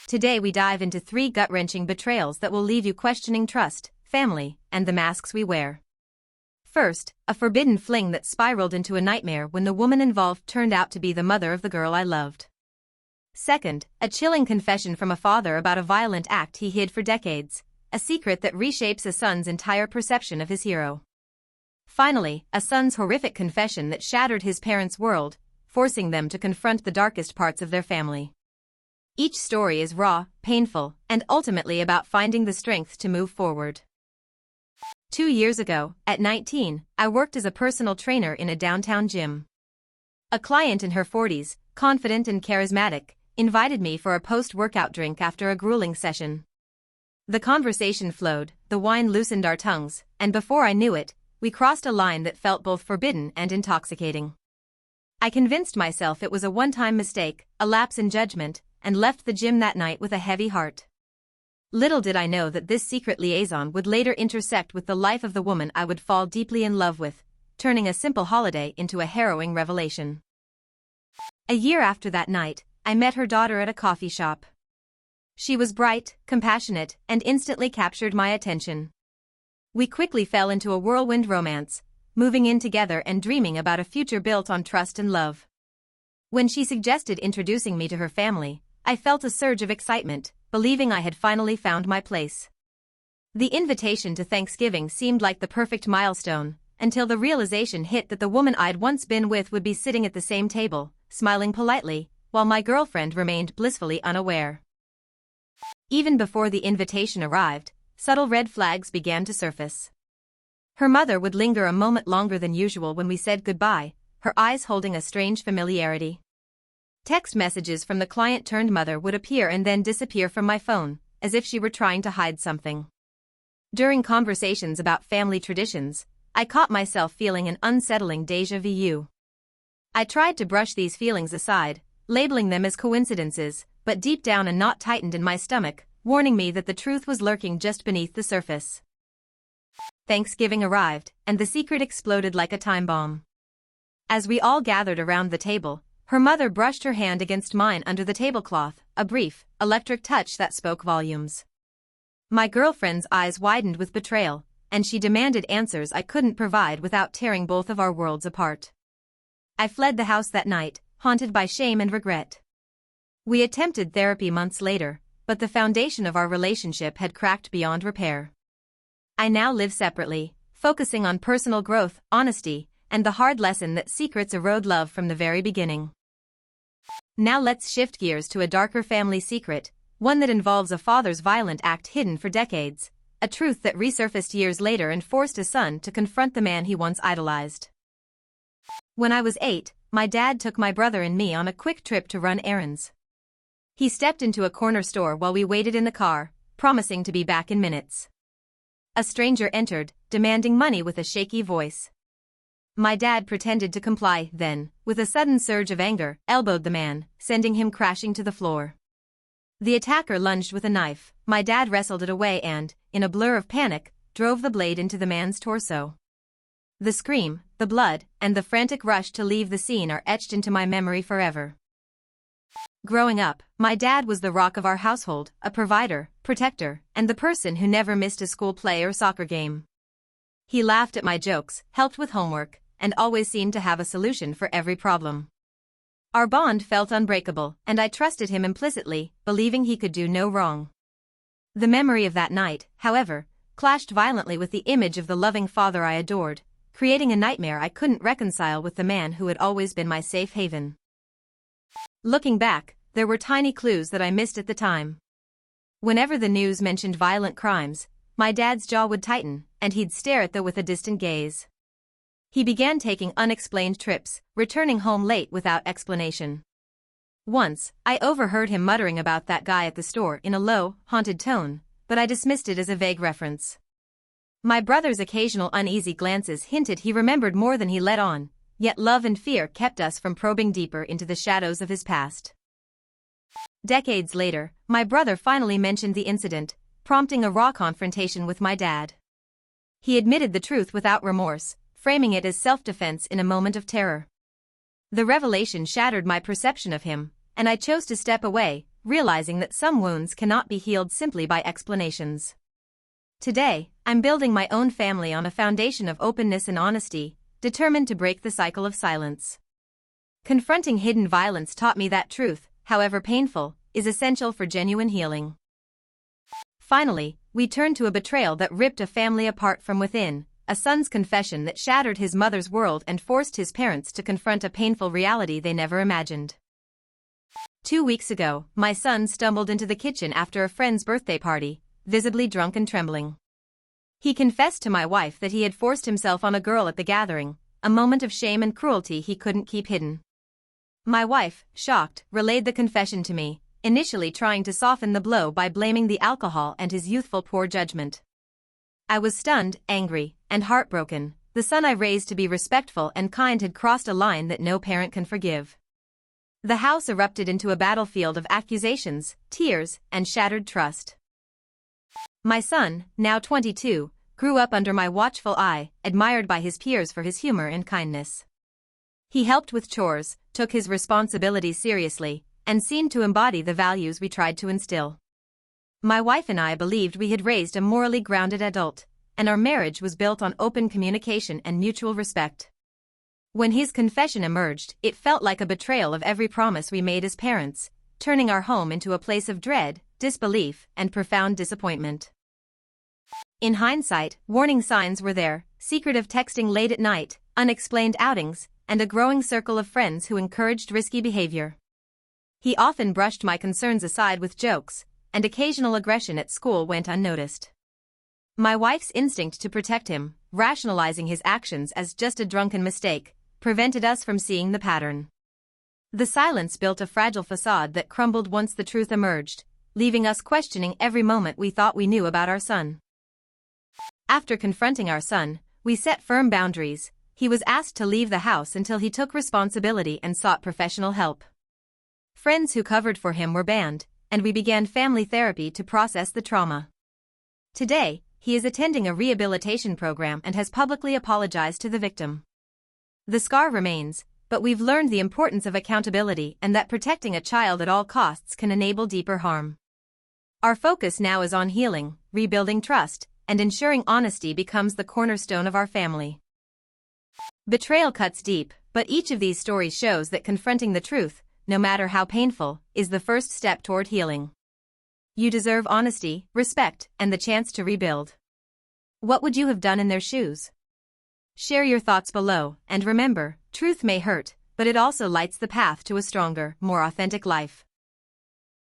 Today we dive into 3 gut-wrenching betrayals that will leave you questioning trust, family, and the masks we wear. First, a forbidden fling that spiraled into a nightmare when the woman involved turned out to be the mother of the girl I loved. Second, a chilling confession from a father about a violent act he hid for decades, a secret that reshapes a son's entire perception of his hero. Finally, a son's horrific confession that shattered his parents' world, forcing them to confront the darkest parts of their family. Each story is raw, painful, and ultimately about finding the strength to move forward. 2 years ago, at 19, I worked as a personal trainer in a downtown gym. A client in her 40s, confident and charismatic, invited me for a post-workout drink after a grueling session. The conversation flowed, the wine loosened our tongues, and before I knew it, we crossed a line that felt both forbidden and intoxicating. I convinced myself it was a one-time mistake, a lapse in judgment, and left the gym that night with a heavy heart. Little did I know that this secret liaison would later intersect with the life of the woman I would fall deeply in love with, turning a simple holiday into a harrowing revelation. A year after that night, I met her daughter at a coffee shop. She was bright, compassionate, and instantly captured my attention. We quickly fell into a whirlwind romance, moving in together and dreaming about a future built on trust and love. When she suggested introducing me to her family, I felt a surge of excitement, believing I had finally found my place. The invitation to Thanksgiving seemed like the perfect milestone, until the realization hit that the woman I'd once been with would be sitting at the same table, smiling politely, while my girlfriend remained blissfully unaware. Even before the invitation arrived, subtle red flags began to surface. Her mother would linger a moment longer than usual when we said goodbye, her eyes holding a strange familiarity. Text messages from the client-turned-mother would appear and then disappear from my phone, as if she were trying to hide something. During conversations about family traditions, I caught myself feeling an unsettling déjà vu. I tried to brush these feelings aside, labeling them as coincidences, but deep down a knot tightened in my stomach, warning me that the truth was lurking just beneath the surface. Thanksgiving arrived, and the secret exploded like a time bomb. As we all gathered around the table, her mother brushed her hand against mine under the tablecloth, a brief, electric touch that spoke volumes. My girlfriend's eyes widened with betrayal, and she demanded answers I couldn't provide without tearing both of our worlds apart. I fled the house that night, haunted by shame and regret. We attempted therapy months later, but the foundation of our relationship had cracked beyond repair. I now live separately, focusing on personal growth, honesty, and the hard lesson that secrets erode love from the very beginning. Now let's shift gears to a darker family secret, one that involves a father's violent act hidden for decades, a truth that resurfaced years later and forced a son to confront the man he once idolized. When I was 8, my dad took my brother and me on a quick trip to run errands. He stepped into a corner store while we waited in the car, promising to be back in minutes. A stranger entered, demanding money with a shaky voice. My dad pretended to comply, then, with a sudden surge of anger, elbowed the man, sending him crashing to the floor. The attacker lunged with a knife, my dad wrestled it away and, in a blur of panic, drove the blade into the man's torso. The scream, the blood, and the frantic rush to leave the scene are etched into my memory forever. Growing up, my dad was the rock of our household, a provider, protector, and the person who never missed a school play or soccer game. He laughed at my jokes, helped with homework, and always seemed to have a solution for every problem. Our bond felt unbreakable, and I trusted him implicitly, believing he could do no wrong. The memory of that night, however, clashed violently with the image of the loving father I adored, creating a nightmare I couldn't reconcile with the man who had always been my safe haven. Looking back, there were tiny clues that I missed at the time. Whenever the news mentioned violent crimes, my dad's jaw would tighten, and he'd stare at them with a distant gaze. He began taking unexplained trips, returning home late without explanation. Once, I overheard him muttering about that guy at the store in a low, haunted tone, but I dismissed it as a vague reference. My brother's occasional uneasy glances hinted he remembered more than he let on, yet love and fear kept us from probing deeper into the shadows of his past. Decades later, my brother finally mentioned the incident, prompting a raw confrontation with my dad. He admitted the truth without remorse, framing it as self-defense in a moment of terror. The revelation shattered my perception of him, and I chose to step away, realizing that some wounds cannot be healed simply by explanations. Today, I'm building my own family on a foundation of openness and honesty, determined to break the cycle of silence. Confronting hidden violence taught me that truth, however painful, is essential for genuine healing. Finally, we turn to a betrayal that ripped a family apart from within, a son's confession that shattered his mother's world and forced his parents to confront a painful reality they never imagined. 2 weeks ago, my son stumbled into the kitchen after a friend's birthday party, visibly drunk and trembling. He confessed to my wife that he had forced himself on a girl at the gathering, a moment of shame and cruelty he couldn't keep hidden. My wife, shocked, relayed the confession to me, initially trying to soften the blow by blaming the alcohol and his youthful poor judgment. I was stunned, angry, and heartbroken. The son I raised to be respectful and kind had crossed a line that no parent can forgive. The house erupted into a battlefield of accusations, tears, and shattered trust. My son, now 22, grew up under my watchful eye, admired by his peers for his humor and kindness. He helped with chores, took his responsibilities seriously, and seemed to embody the values we tried to instill. My wife and I believed we had raised a morally grounded adult, and our marriage was built on open communication and mutual respect. When his confession emerged, it felt like a betrayal of every promise we made as parents, turning our home into a place of dread, disbelief, and profound disappointment. In hindsight, warning signs were there: secretive texting late at night, unexplained outings, and a growing circle of friends who encouraged risky behavior. He often brushed my concerns aside with jokes, and occasional aggression at school went unnoticed. My wife's instinct to protect him, rationalizing his actions as just a drunken mistake, prevented us from seeing the pattern. The silence built a fragile facade that crumbled once the truth emerged, leaving us questioning every moment we thought we knew about our son. After confronting our son, we set firm boundaries. He was asked to leave the house until he took responsibility and sought professional help. Friends who covered for him were banned, and we began family therapy to process the trauma. Today, he is attending a rehabilitation program and has publicly apologized to the victim. The scar remains, but we've learned the importance of accountability and that protecting a child at all costs can enable deeper harm. Our focus now is on healing, rebuilding trust, and ensuring honesty becomes the cornerstone of our family. Betrayal cuts deep, but each of these stories shows that confronting the truth, no matter how painful, is the first step toward healing. You deserve honesty, respect, and the chance to rebuild. What would you have done in their shoes? Share your thoughts below, and remember, truth may hurt, but it also lights the path to a stronger, more authentic life.